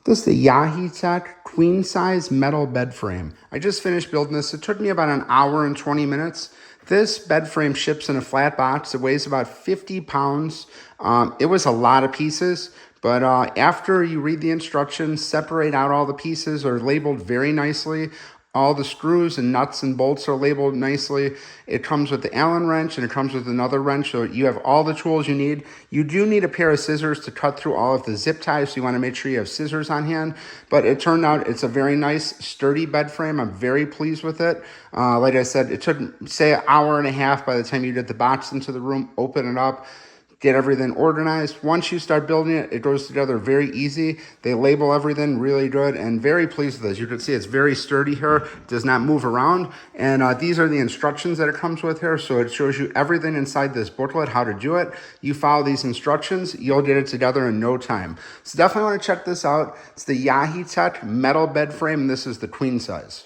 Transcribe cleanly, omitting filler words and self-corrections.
This is the Yaheetech queen size metal bed frame. I just finished building this. It took me about an hour and 20 minutes. This bed frame ships in a flat box. It weighs about 50 pounds. It was a lot of pieces, but after you read the instructions, separate out all the pieces are labeled very nicely. All the screws and nuts and bolts are labeled nicely. It comes with the Allen wrench and it comes with another wrench, so you have all the tools you need. You do need a pair of scissors to cut through all of the zip ties, so you want to make sure you have scissors on hand. But it turned out it's a very nice, sturdy bed frame. I'm very pleased with it. Like I said, it took, say, an hour and a half by the time you did the box into the room, open it up, get everything organized. Once you start building it, it goes together very easy. They label everything really good and very pleased with this. You can see it's very sturdy here, does not move around. And these are the instructions that it comes with here. So it shows you everything inside this booklet, how to do it. You follow these instructions, you'll get it together in no time. So definitely want to check this out. It's the Yaheetech metal bed frame, and this is the queen size.